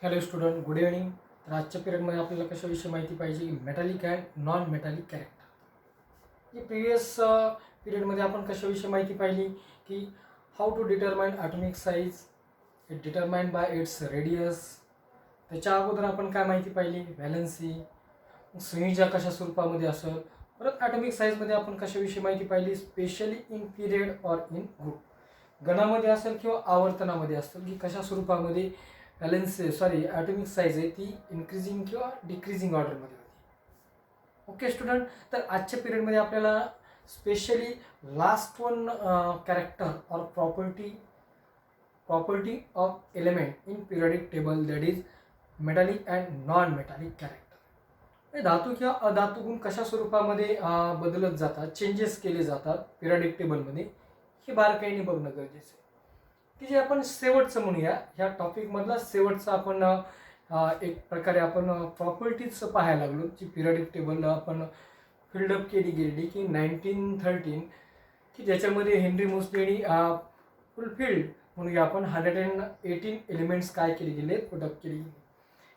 Hello student, good evening. तर आजच्या पिरियडमध्ये आपल्याला कशाविषयी माहिती पाहिजे? Metallic and non metallic character. जे प्रिव्हियस पिरियडमध्ये आपण कशाविषयी माहिती पाहिली की how to determine atomic size, it determined by its radius. त्याच्या अगोदर आपण काय माहिती पाहिली? व्हॅलन्सी, संयोजक कशा स्वरूपामध्ये असेल. परत ॲटॉमिक साईजमध्ये आपण कशाविषयी माहिती पाहिली? Specially in period or in group, गणामध्ये असेल किंवा आवर्तनामध्ये असेल की कशा स्वरूपामध्ये ॲटॉमिक साईज आहे ती इन्क्रीजिंग किंवा डिक्रीजिंग ऑर्डरमध्ये होती. ओके स्टुडंट, तर आजच्या पिरियडमध्ये आपल्याला specially last one character or property of element in periodic table, that is metallic and non metallic character. धातू किंवा अधातू गुण कशा स्वरूपामध्ये बदलत जातात, चेंजेस केले जातात पिरियडिक टेबलमध्ये, हे बारकाईने बघणं गरजेचं आहे. की जे आपण शेवटचं म्हणूया, ह्या टॉपिकमधला शेवटचं आपण एक प्रकारे आपण प्रॉपर्टीज पाहायला लागलो, जी पिरियडिक टेबल आपण फिल्डअप केली गेली की 1913, की ज्याच्यामध्ये हेनरी मोसलेनी फुलफिल्ड म्हणूया आपण 118 एलिमेंट्स काय केले गेले, प्रोडक्ट केले गेले.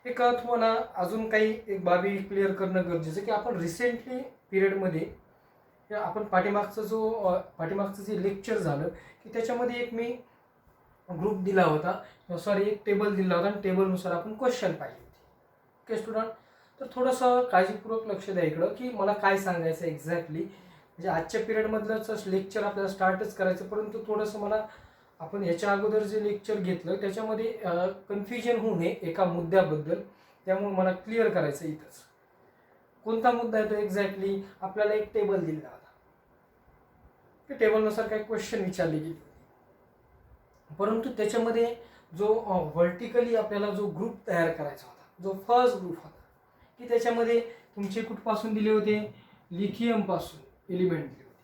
एक तुम्हाला अजून काही एक बाबी क्लिअर करणं गरजेचं की आपण रिसेंटली पिरियडमध्ये आपण पाठीमागचं जे लेक्चर झालं की त्याच्यामध्ये एक मी ग्रुप दिला होता, एक टेबल दिला होता आणि टेबलनुसार आपण क्वेश्चन पाहिजे होते. ओके स्टुडंट, तर थोडंसं काळजीपूर्वक लक्ष द्या इकडं की मला काय सांगायचं एक्झॅक्टली. म्हणजे आजच्या पिरियडमधलंच लेक्चर आपल्याला स्टार्टच करायचं, परंतु थोडंसं मला आपण याच्या अगोदर जे लेक्चर घेतलं त्याच्यामध्ये कन्फ्युजन होऊ नये एका मुद्द्याबद्दल, त्यामुळे मला क्लिअर करायचं इथंच. कोणता मुद्दा येतो एक्झॅक्टली? आपल्याला एक टेबल दिला होता, त्या टेबलनुसार काही क्वेश्चन विचारले गेले, परंतु त्याच्यामध्ये जो व्हर्टिकली आपल्याला जो ग्रुप तयार करायचा होता, जो फर्स्ट ग्रुप होता, की त्याच्यामध्ये तुमचे कुठपासून दिले होते? लिथियमपासून एलिमेंट दिले होते.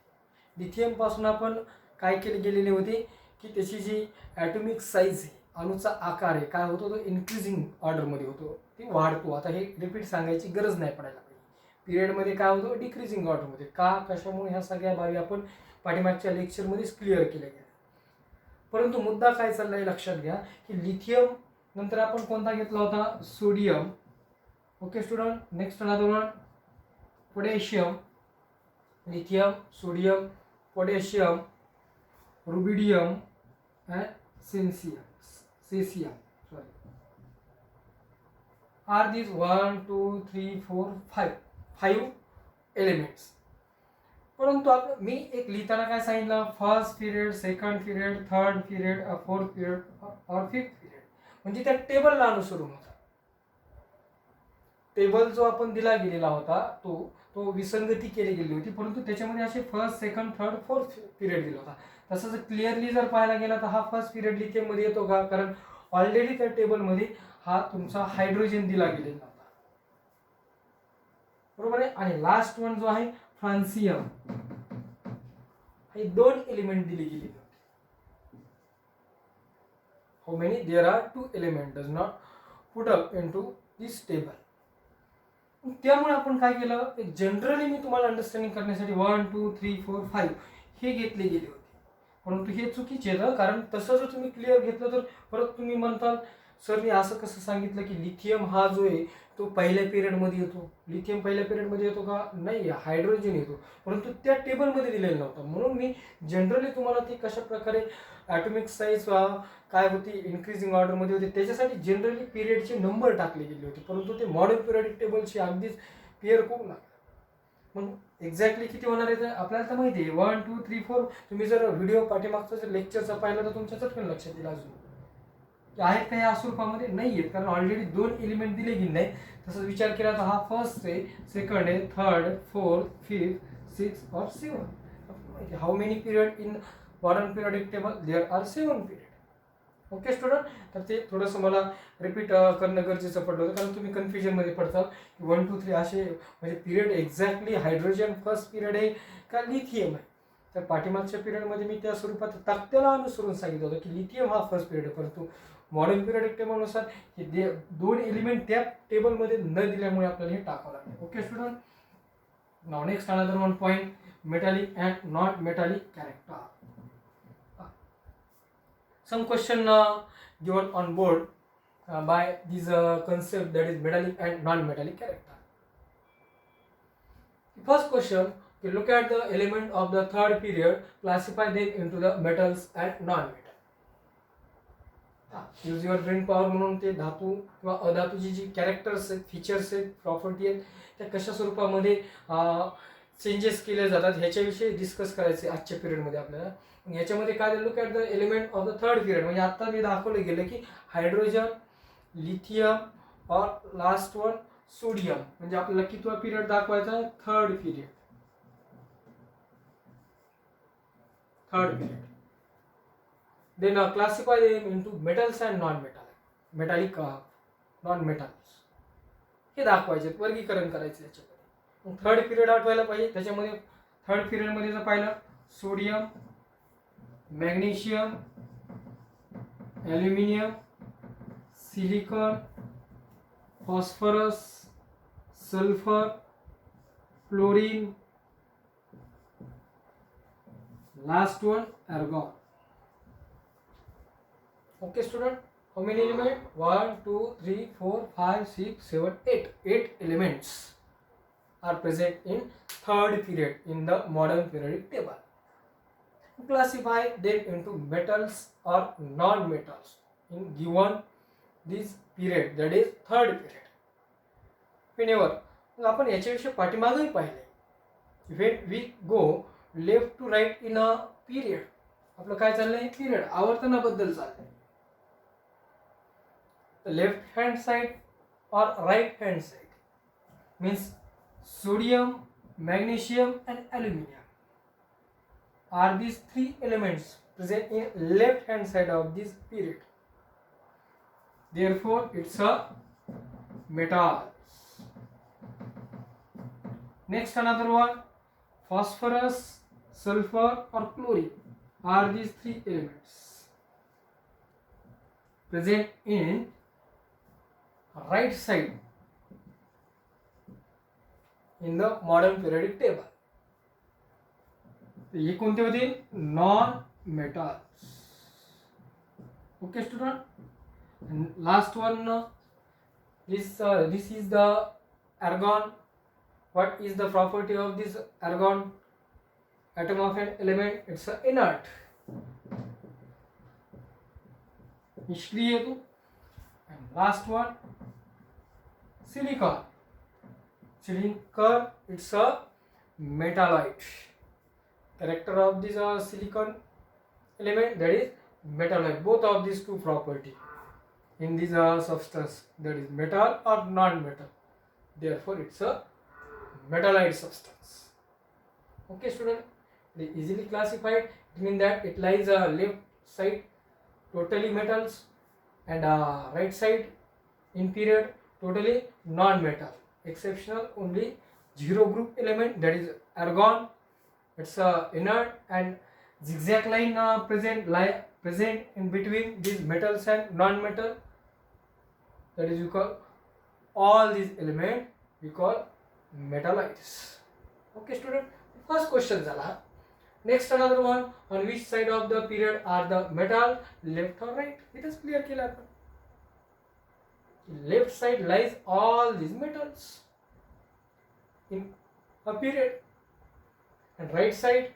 लिथियमपासून आपण काय केले गेलेले होते की त्याची जी ॲटॉमिक साईज आहे, अणूचा आकार आहे, काय होतो? तो इन्क्रीजिंग ऑर्डरमध्ये होतो, ती वाढतो. आता हे रिपीट सांगायची गरज नाही पडायला पाहिजे. पिरियडमध्ये काय होतं? डिक्रीजिंग ऑर्डरमध्ये. का, कशामुळे, ह्या सगळ्या बाबी आपण पाठीमागच्या लेक्चरमध्येच क्लिअर केल्या गेल्या. परंतु मुद्दा काय चाललाय लक्षात घ्या की लिथियम नंतर आपण कोणता घेतला होता? Sodium. Okay student, next another one potassium. Lithium, sodium, potassium, rubidium and cesium. Are these 1, 2, 3, 4, 5 elements. परंतु मी एक लिहिताना काय सांगितलं? First period, second period, third period, fourth period और फिफ्थ पिरियड, म्हणजे त्या टेबलला अनुसरून होता. टेबल जो आपण दिला गेलेला होता तो विसंगती केली गेली होती, परंतु त्याच्यामध्ये असे first, second, third, fourth period दिला होता. तसं जर क्लिअरली जर पाहायला गेला तर हा फर्स्ट पिरियड लिथियममध्ये येतो का? कारण ऑलरेडी त्या टेबलमध्ये हा तुमचा हायड्रोजन दिला गेलेला होता, बरोबर आहे. आणि लास्ट वन जो आहे फ्रान्सियम, हे 2 एलिमेंट दिले गेलेले होते. How many? There are 2 element, does not put up into this table. त्यामुळे आपण काय केलं, एक जनरली मी तुम्हाला अंडरस्टँडिंग करण्यासाठी 1, 2, 3, 4, 5 हे घेतले गेले होते, परंतु हे चुकीचे आहे. कारण तसं जर तुम्ही क्लिअर घेतलं तर परत तुम्ही म्हणताल सर मी असं कसं सांगितलं की लिथियम हा जो आहे तो पहिल्या पिरियडमध्ये येतो. लिथियम पहिल्या पिरियडमध्ये येतो का? नाही, हायड्रोजन येतो, परंतु त्या टेबलमध्ये दिलेलं नव्हतं. म्हणून मी जनरली तुम्हाला ती कशा प्रकारे ॲटॉमिक साईज काय होती, इन्क्रीजिंग ऑर्डरमध्ये होती, त्याच्यासाठी जनरली पिरियडचे नंबर टाकले गेले होते, परंतु ते मॉडर्न पिरियडिक टेबलशी अगदीच पेअर करू नका. मग एक्झॅक्टली किती होणार आहे आपल्याला तर माहिती आहे, 1, 2, 3, 4. तुम्ही जर व्हिडिओ पाठीमागचा जर लेक्चरचा पाहिला तर तुमच्या चटकन लक्षात येईल अजून की आहेत का या स्वरूपामध्ये? नाही आहेत, कारण ऑलरेडी 2 एलिमेंट दिले गेले नाही. तसंच विचार केला तर हा फर्स्ट आहे, सेकंड आहे, थर्ड, फोर्थ, फिफ्थ, 6 और 7. How many period in modern periodic table? There are 7 period. Okay student, तर ते थोडंसं मला रिपीट करणं गरजेचं पडलं होतं, कारण तुम्ही कन्फ्युजनमध्ये पडतात की 1, 2, 3 असे म्हणजे period exactly hydrogen first period आहे का लिथियम आहे? तर पाठीमागच्या पिरियडमध्ये मी त्या स्वरूपात तक्त्याला अनुसरून सांगितलं होतं की लिथियम हा फर्स्ट पिरियड आहे, परंतु मॉडर्न पिरियडिक टेबलनुसार हे 2 एलिमेंट त्या टेबलमध्ये न दिल्यामुळे आपल्याला हे टाकावं लागतं. Okay student, now next another one point, metallic and not metallic character. Some question given on board. by this concept, that is metallic and non-metallic character. The first question, we look at the element of the third period, classify them into the metals and non-metal. Use your brain power म्हणून ते धातू किंवा अधातूची जी characters आहेत, features आहेत, property आहेत, त्या कशा स्वरूपामध्ये चेंजेस केले जातात ह्याच्याविषयी डिस्कस करायचे आजच्या पिरियडमध्ये आपल्याला. याच्यामध्ये काय look at the element of the third period, म्हणजे आता मी दाखवलं गेलं की हायड्रोजन, लिथियम और लास्ट वन सोडियम, म्हणजे आपल्याला कितवा पिरियड दाखवायचा, third period. Then classify them into metals and non-metallic, non-metals. हे दाखवायचे, वर्गीकरण करायचे याच्यामध्ये. थर्ड पिरियड आठवायला पाहिजे. त्याच्यामध्ये थर्ड पिरियडमध्ये जर पाहिलं, sodium, magnesium, aluminium, silicon, phosphorus, sulphur, chlorine, last one argon. Okay student, how many elements? 1, 2, 3, 4, 5, 6, 7, 8. 8 elements are present in third period in the modern periodic table. Classify them into metals or non-metals in given this period, that is third period. Whenever आपण याच्याविषयी पाठीमागेही पाहिले, when we go left to right in a period, आपलं काय चाललंय, period आवर्तनाबद्दल चाललंय. Left hand side or right hand side means sodium, magnesium and aluminum are these three elements present in left hand side of this period. Therefore it's a metal. Next another one, phosphorus, sulfur or chlorine are these three elements present in right side in the modern periodic table. ये कोणते होते, non metals. Okay student, last one, this is the argon. What is the property of this argon atom of an element? It's a inert, निष्क्रिय है. And last one, silicon. Silicon, it's a metalloid. Character of this silicon element, that is metalloid. Both of these two property in this substance, that is metal or non-metal. Therefore, it's a metalloid substance. Okay, student, they easily classified. It means that it lies left side totally metals and right side in period totally non-metal. Exceptional only zero group element, that is argon. It's inert and zigzag line present in between these metals and non-metal. That is, we call all these elements we call metalloids. Okay student, first question zala. Next another one, on which side of the period are the metal, left or right? It is clear केला आपण. Left side lies all these metals in a period, and right side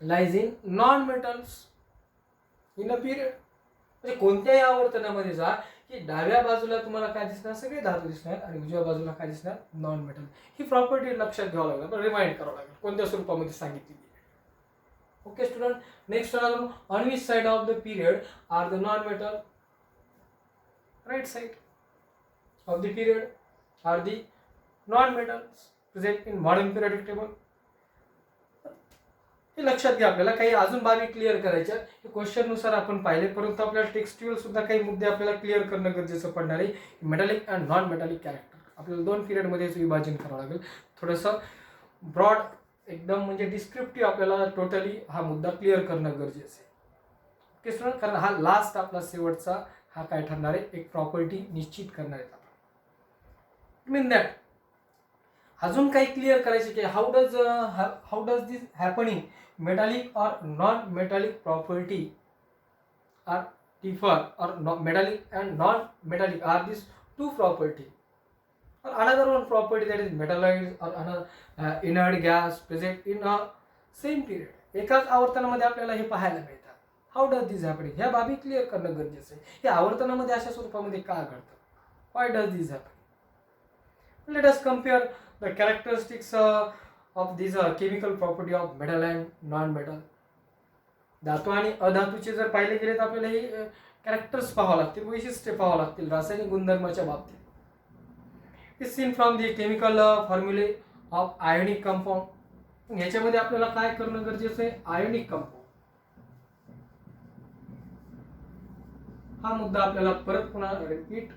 lies in non-metals in a period. म्हणजे कोणत्याही आवर्तनामध्ये जा की डाव्या बाजूला तुम्हाला काय दिसणार, सगळे धातू दिसणार, आणि उजव्या बाजूला काय दिसणार, नॉन मेटल. ही प्रॉपर्टी लक्षात घ्यावं लागेल, पण रिमाइंड करावं लागेल कोणत्या स्वरूपामध्ये सांगितली. Okay student, next another, on which side of the period are the non-metal? Right side of the period are the non-metals present in modern periodic table. हे लक्षात घ्या. आपल्याला काही अजून बाबी क्लिअर करायच्या, हे क्वेश्चन नुसार आपण पाहिले, परंतु आपल्याला टेक्स्ट्युअल सुद्धा काही मुद्दे आपल्याला क्लिअर करणं गरजेचं पडणार आहे. Metallic and non metallic character आपल्याला दोन पिरियडमध्येच विभाजन करावं लागेल. थोडंसं ब्रॉड एकदम म्हणजे डिस्क्रिप्टिव्ह आपल्याला टोटली हा मुद्दा क्लिअर करणं गरजेचं आहे. ओके स्टुडंट, कारण हा लास्ट आपला शेवटचा हा काय ठरणार आहे, एक प्रॉपर्टी निश्चित करणार आहे आपण. मीन दॅट अजून काही क्लिअर करायचे की how does this happening metallic और non metallic property are differ or metallic and non-metallic are these two property. Or another one property that is metalloids or another inert gas present in a same period. एकाच आवर्तनामध्ये आपल्याला हे पाहायला मिळतात. How does this happening, ह्या बाबी clear करणं गरजेचं आहे. हे आवर्तनामध्ये अशा स्वरूपामध्ये का घडतं, Y does this happen. Let us compare the characteristics of this chemical property of metal and non metal. धातू आणि अधातूचे जर पाहिले गेले तर आपल्याला हे कॅरेक्टर्स पाहावं लागतील, वैशिष्ट्ये पाहावं लागतील रासायनिक गुणधर्माच्या बाबतीत. Is seen from the chemical formulae of ionic compound. ह्याच्यामध्ये आपल्याला काय करणं गरजेचं आहे, आयोनिक कंपाऊंड हा मुद्दा आपल्याला परत पुन्हा रिपीट,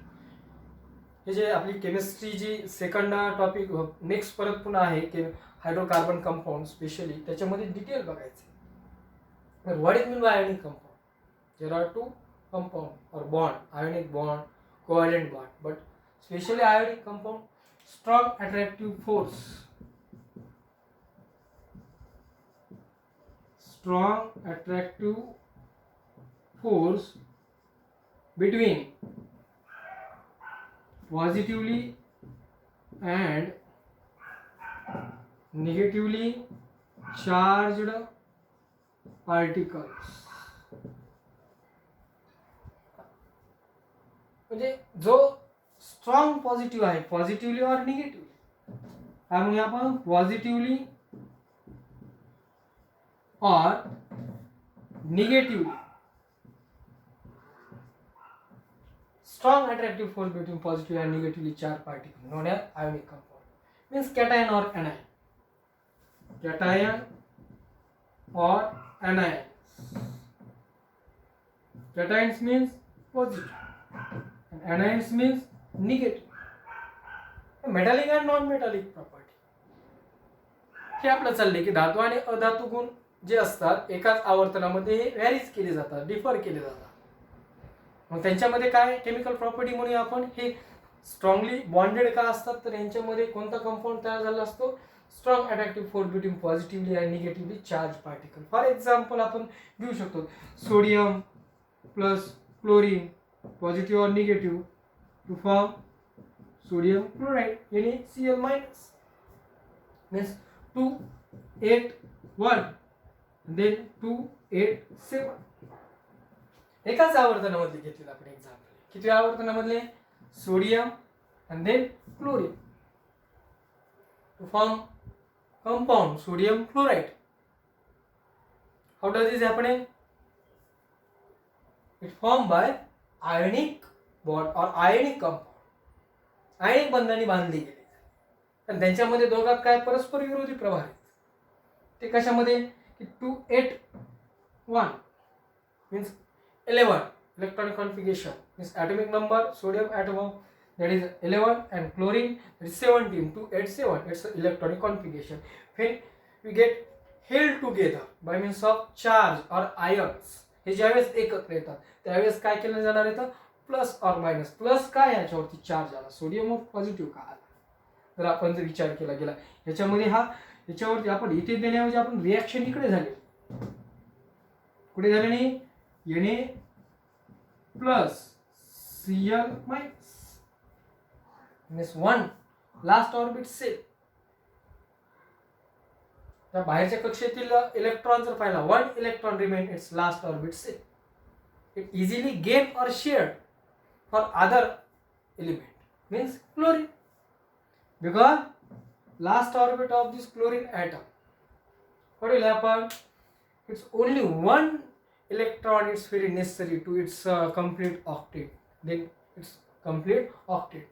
हे जे आपली केमिस्ट्री जी सेकंड टॉपिक नेक्स्ट परत पुन्हा आहे की हायड्रोकार्बन कंपाऊंड स्पेशली, त्याच्यामध्ये डिटेल बघायचं. What is meant by ionic compound? There are two compound or bond, ionic bond, covalent bond, but especially ionic compound, strong attractive force, strong attractive force between positively and negatively charged particles. म्हणजे जो strong positive आहे, positively और negatively, त्यामुळे आपण positively और negatively strong attractive force between positive and negatively charge particle known as ionic compound. Means cation और anion, कॅटायन or anions. Cations means positive and anions means negative. Metallic and non-metallic property. हे आपलं चाललंय की धातू आणि अधातू गुण जे असतात एकाच आवर्तनामध्ये हे व्हॅरीज केले जातात, डिफर केले जातात. मग त्यांच्यामध्ये काय केमिकल प्रॉपर्टी म्हणून आपण हे स्ट्रॉंगली बॉन्डेड का असतात, तर यांच्यामध्ये कोणता कंपाऊंड तयार झाला असतो, strong attractive force between positively and negatively charge particle. For example आपण घेऊ शकतो सोडियम प्लस क्लोरीन पॉझिटिव्ह और negative to form sodium chloride NaCl minus. Means 281 then 287. एकाच आवर्तनामध्ये घेतलेलं आपण एक्झाम्पल. किती आवर्तनामधले, sodium and then chlorine to form compound sodium chloride. How does this happening? It formed by ionic bond or ionic compound. आयनिक बंधाने बांधली गेली आणि त्यांच्यामध्ये दोघात काय परस्पर विरोधी प्रवाह आहेत. ते कशामध्ये की 281 means 11 electronic configuration means atomic number sodium atom that is 11 and chlorine that is 17, 287. It's electronic configuration. When we get held together by means of charge or ions, हे ज्यावेळेस एकत्र येतात त्यावेळेस काय केलं जाणार आहे, प्लस और मायनस. प्लस काय याच्यावरती चार्ज आला, सोडियम पॉझिटिव्ह का आला, तर आपण जर विचार केला गेला याच्यामध्ये हा याच्यावरती आपण इथे देण्याऐवजी आपण रिॲक्शन इकडे झाले, कुठे झाले नाही, Na plus Cl minus. Means one last orbit cell. त्या बाहेरच्या कक्षेतील इलेक्ट्रॉन जर पाहिला, one electron remain its last orbit shell. It easily gain और shared for other element means chlorine, because last orbit of this chlorine atom, what will happen, it's only one electron is very necessary to its complete octet, then it's complete octet.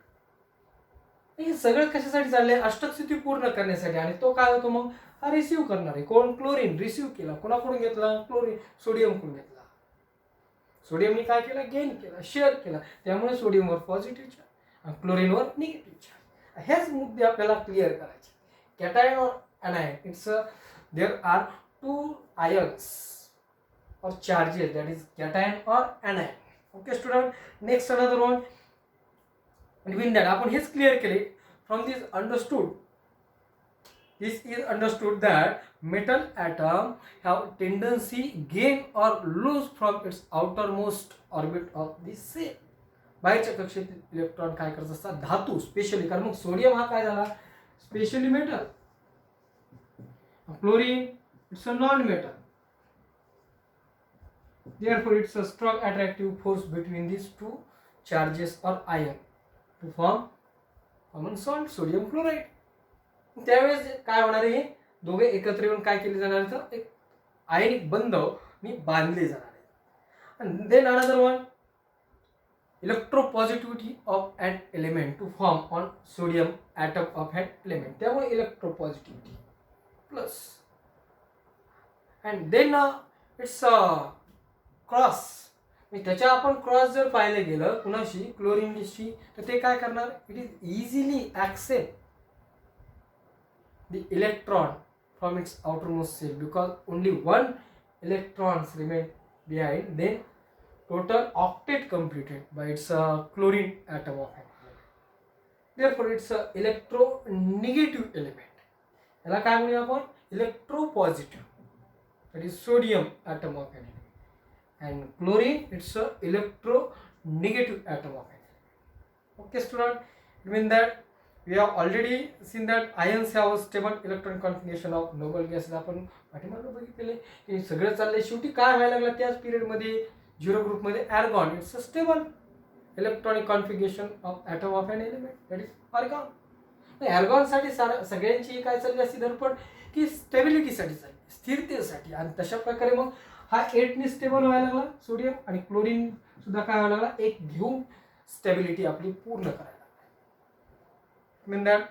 हे सगळं कशासाठी चाललंय, अष्टक स्थिती पूर्ण करण्यासाठी. आणि तो काय होतो मग, हा रिसिव्ह करणार आहे कोण, क्लोरीन. रिसिव्ह केला कोणाकडून घेतला, क्लोरीन सोडियमकडून घेतला. सोडियमने काय केलं, गेन केला, शेअर केला, त्यामुळे सोडियमवर पॉझिटिव्ह चार्ज आणि क्लोरीनवर निगेटिव्ह चार्ज. हेच मुद्दे आपल्याला क्लिअर करायचे. कॅटायन और anion, it's there are two ions और charges, that is cation or anion. Okay student, next another one. Between that आपण हेच क्लिअर केले from this understood This is understood that metal atom have tendency gain or lose from its outermost orbit of the cell. बाहेरच्या कक्षेतील electron काय करत असतात, धातू specially, कारण मग सोडियम हा काय झाला specially metal, chlorine it's a non metal, therefore it's a strong attractive force between these two charges or ion to form common salt sodium chloride. त्यावेळेस काय होणार आहे, दोघे एकत्र येऊन काय केले जाणार आहे, तर एक आयनिक बंध मी बांधले जाणार आहे. and then another one, electropositivity of an element to form on sodium atom of an element. त्यामुळे electropositivity plus and then it's a cross, त्याच्या आपण क्रॉस जर पाहिलं गेलं कुणाशी क्लोरीनशी, तर ते काय करणार, it is easily accept the electron from its outermost shell because only one electrons remain behind, then total octet completed by its chlorine atom of element. Therefore its electronegative element. याला काय म्हणूया आपण, electropositive, that is sodium atom of element. And chlorine, it's a electronegative atom of element. Okay student, it means that we have already seen that ions have a stable electron configuration of noble gases. आपण पाठीमागे बघितले की सगळं चाललंय, शेवटी काय व्हायला लागलं त्याच पिरियड मध्ये झिरो ग्रुप मध्ये argon, it's a stable electronic configuration of atom of an element, that is argon. argon साठी सगळ्यांची काय चालली असती धडपड की स्टेबिलिटीसाठी चालली, स्थिरतेसाठी, आणि तशा प्रकारे मग हा 8 ने स्टेबल व्हायला लागला सोडियम, आणि क्लोरीन सुद्धा काय व्हायला लागला, एक घेऊन स्टेबिलिटी आपली पूर्ण करायला लागली. Mean that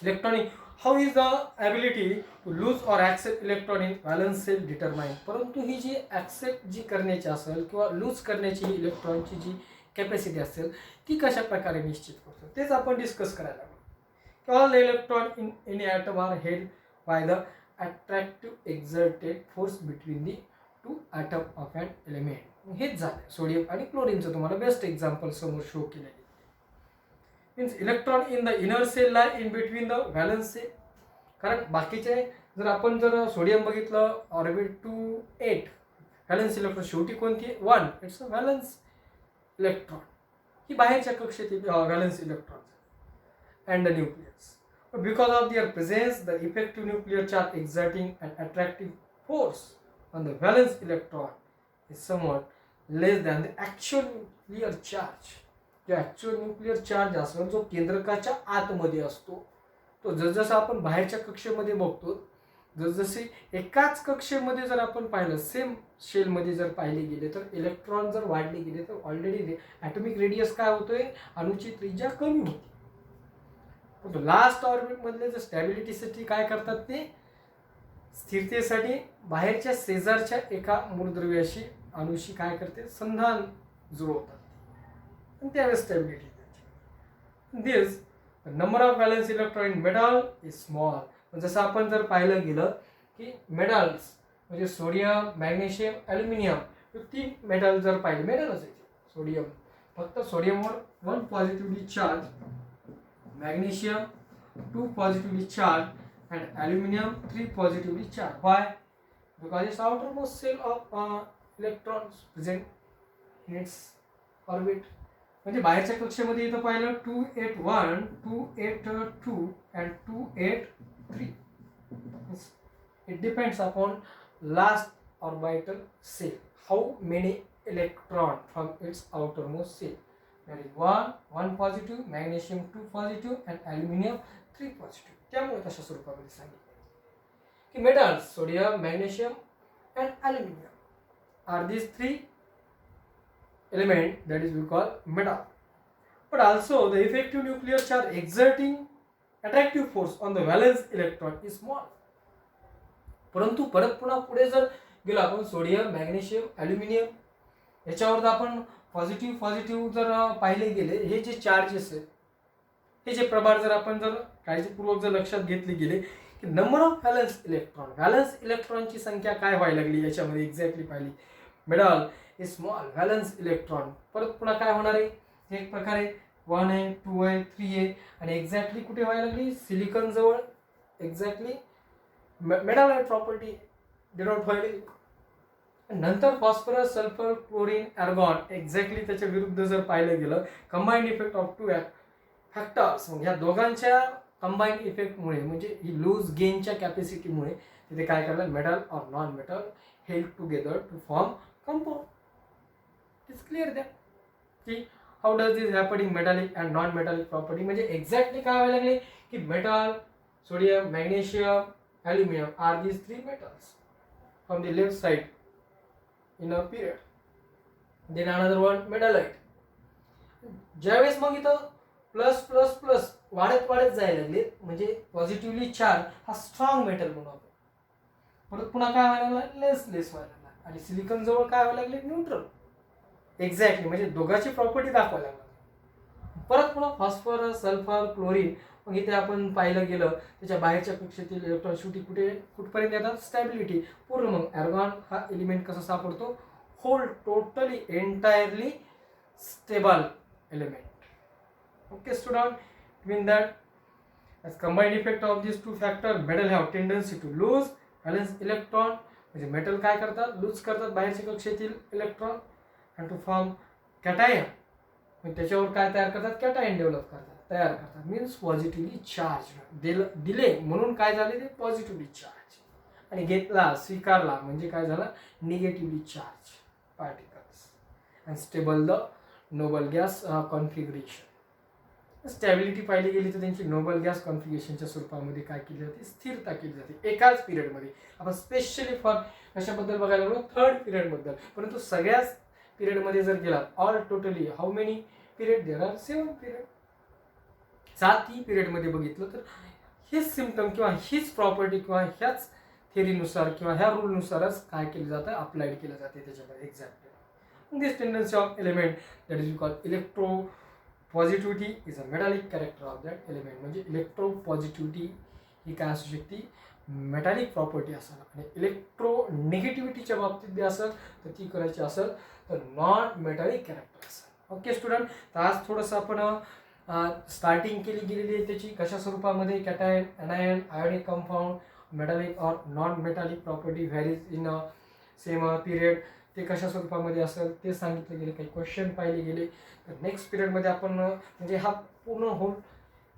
electronic how is the ability to lose or accept electron in valence shell determine. परंतु ही जी ॲक्सेप्ट जी करण्याची असेल किंवा लूज करण्याची ही इलेक्ट्रॉनची जी कॅपॅसिटी असेल ती कशा प्रकारे निश्चित करतो तेच आपण डिस्कस करायला लागलो. All electron in any atom are held by the attractive exerted force between the two atom of an element. हेच झालं सोडियम आणि क्लोरीनचं तुम्हाला बेस्ट एक्झाम्पल समोर शो केलेले. Means electron in the inner shell lie in between the valence shell. कारण बाकीचे जर आपण जर सोडियम बघितलं ऑर्बिट 2 8 व्हॅलन्स इलेक्ट्रॉन, शेवटी कोणती 1, इट्स अ व्हॅलन्स इलेक्ट्रॉन, ही बाहेरच्या कक्षेतील valence electron and the nucleus. But because of their presence, the effective nuclear charge exerting an attractive force on the valence electron is somewhat less than the actual nuclear charge. जो actual nuclear charge असतो जो केंद्रकाच्या आतमध्ये असतो, तो जसजसं आपण बाहेरच्या कक्षेमध्ये बघतो, जसजसे एकाच कक्षेमध्ये जर आपण पाहिलं, सेम शेलमध्ये जर पाहिले गेले, तर इलेक्ट्रॉन जर वाढले गेले तर ऑलरेडी ॲटॉमिक रेडियस काय होतोय, अणुची त्रिज्या कमी होती. लास्ट ऑर्बिट मधले जे स्टॅबिलिटीसाठी काय करतात, ते स्थिरतेसाठी बाहेरच्या शेजारच्या एका मूलद्रव्याशी अणुशी काय करते, संधान जुळवतात, आणि त्यावेळेस stability. This number of valence electron in metal is small. जसं आपण जर पाहिलं गेलं की मेटल्स म्हणजे सोडियम, मॅग्नेशियम, ॲल्युमिनियम, 3 मेटल जर पाहिले, मेटलच आहे सोडियम, फक्त सोडियमवर 1 positively charge, magnesium 2 positively charged, and aluminum 3 positively charged. Why? Because its outermost shell of electrons present in its orbit. म्हणजे बाहेरच्या कक्षेमध्ये इथं पाहिलं 281, 282 and 283. It depends upon last orbital shell, how many electron from its outermost shell. That is 1 positive, magnesium 2 positive, and aluminum 3 positive. त्यामुळे तशा स्वरूपामध्ये सांगितले की metals sodium, magnesium and aluminium are these 3 elements that is we call metal. But also the effective nuclear charge exerting attractive force on the valence electron is small. परंतु परत पुन्हा पुढे जर गेलो आपण, सोडियम, मॅग्नेशियम, ॲल्युमिनियम याच्यावर आपण positive जर पाहिले गेले, हे जे चार्जेस आहेत, हे जे प्रभार जर आपण जर काळजीपूर्वक जर लक्षात घेतले गेले की नंबर ऑफ व्हॅलन्स इलेक्ट्रॉनची संख्या काय व्हायला लागली याच्यामध्ये एक्झॅक्टली पाहिली. Metal is small valence electron, परत पुन्हा काय होणार आहे, एक प्रकारे 1 आहे, 2 आहे, 3 आहे, आणि एक्झॅक्टली कुठे व्हायला लागली, सिलिकॉन जवळ एक्झॅक्टली मेटालाइट प्रॉपर्टी डिनोट व्हायली. नंतर phosphorus, sulphur, chlorine, argon exactly त्याच्या विरुद्ध जर पाहिलं गेलं, combined effect of two factors, मग ह्या दोघांच्या कंबाईंड इफेक्टमुळे म्हणजे ही लूज गेनच्या कॅपॅसिटीमुळे तिथे काय करणार, metal or non metal help together to form compound. It's clear द्या की how does this happen in metallic and non metallic property. म्हणजे एक्झॅक्टली काय व्हायला लागले की metal, sodium, magnesium, aluminium are these 3 metals from the left side in a period. Then another one metalite. ज्यावेळेस मग इथं प्लस प्लस प्लस वाढत जायला लागले म्हणजे पॉझिटिव्हली चार्ज हा स्ट्रॉंग मेटल बनवतो. परत पुन्हा काय व्हायला लागला, लेस व्हायला लागला. आणि सिलिकॉन जवळ काय व्हायला लागले, न्यूट्रल. एक्झॅक्टली म्हणजे दोघांची प्रॉपर्टी दाखवायला लागली. परत पुन्हा फॉस्फरस, सल्फर, क्लोरीन, मग इथे आपण पाहिलं गेलं त्याच्या बाहेरच्या कक्षेतील इलेक्ट्रॉन शेवटी कुठपर्यंत येतात, स्टॅबिलिटी पूर्ण. मग आर्गॉन हा एलिमेंट कसा सापडतो, whole totally entirely stable element. Okay student, mean that as combined effect of these two factor, metal have tendency to lose valence electron. म्हणजे मेटल काय करतात, लूज करतात बाहेरच्या कक्षेतील electron and to form cation. मग त्याच्यावर काय तयार करतात, कॅटायन डेव्हलप तयार करतात. मीन्स पॉझिटिव्हली चार्ज दिले म्हणून काय झाले, ते पॉझिटिव्हली चार्ज. आणि घेतला, स्वीकारला म्हणजे काय झालं, negatively charge particles. And stable the noble gas configuration. Stability पाहिली गेली तर त्यांची नोबल गॅस कॉन्फिगरेशनच्या स्वरूपामध्ये काय केली जाते, स्थिरता केली जाते एकाच पिरियडमध्ये. आपण स्पेशली फॉर कशाबद्दल बघायला लागलो, थर्ड पिरियडबद्दल. परंतु सगळ्याच पिरियडमध्ये जर गेला, all totally how many period, there are 7 period. 7ही पिरियडमध्ये बघितलं तर हेच सिम्पटम किंवा हीच प्रॉपर्टी किंवा ह्याच थेरीनुसार किंवा ह्या रूलनुसारच काय केलं जातं, अप्लाइड केलं जाते त्याच्यामध्ये. Exactly this tendency of element that is called electro positivity is a metallic character of that element. म्हणजे इलेक्ट्रो पॉझिटिव्हिटी ही काय असू शकते, मेटॅलिक प्रॉपर्टी असेल. आणि इलेक्ट्रो निगेटिव्हिटीच्या बाबतीत बी असेल तर ती करायची असेल तर नॉन मेटॅलिक कॅरेक्टर असेल. ओके स्टुडंट, तर आज थोडंसं आपण स्टार्टिंग केली गेलेली आहे त्याची, कशा स्वरूपामध्ये cation, anion, ionic compound, metallic or non metallic property varies in same period, ते कशा स्वरूपामध्ये असेल ते सांगितले गेले. काही क्वेश्चन पाहिले गेले. तर नेक्स्ट पिरियडमध्ये आपण म्हणजे हा पूर्ण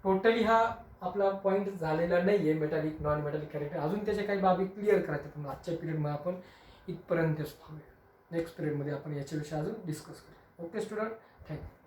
टोटली हा आपला पॉईंट झालेला नाही आहे मेटॅलिक नॉन मेटॅलिक कॅरेक्टर. अजून त्याच्या काही बाबी क्लिअर करायच्या, पण आजच्या पिरियडमध्ये आपण इथपर्यंतच थांबूया. नेक्स्ट पिरियडमध्ये आपण याच्याविषयी अजून डिस्कस करूया. Okay student, thank you.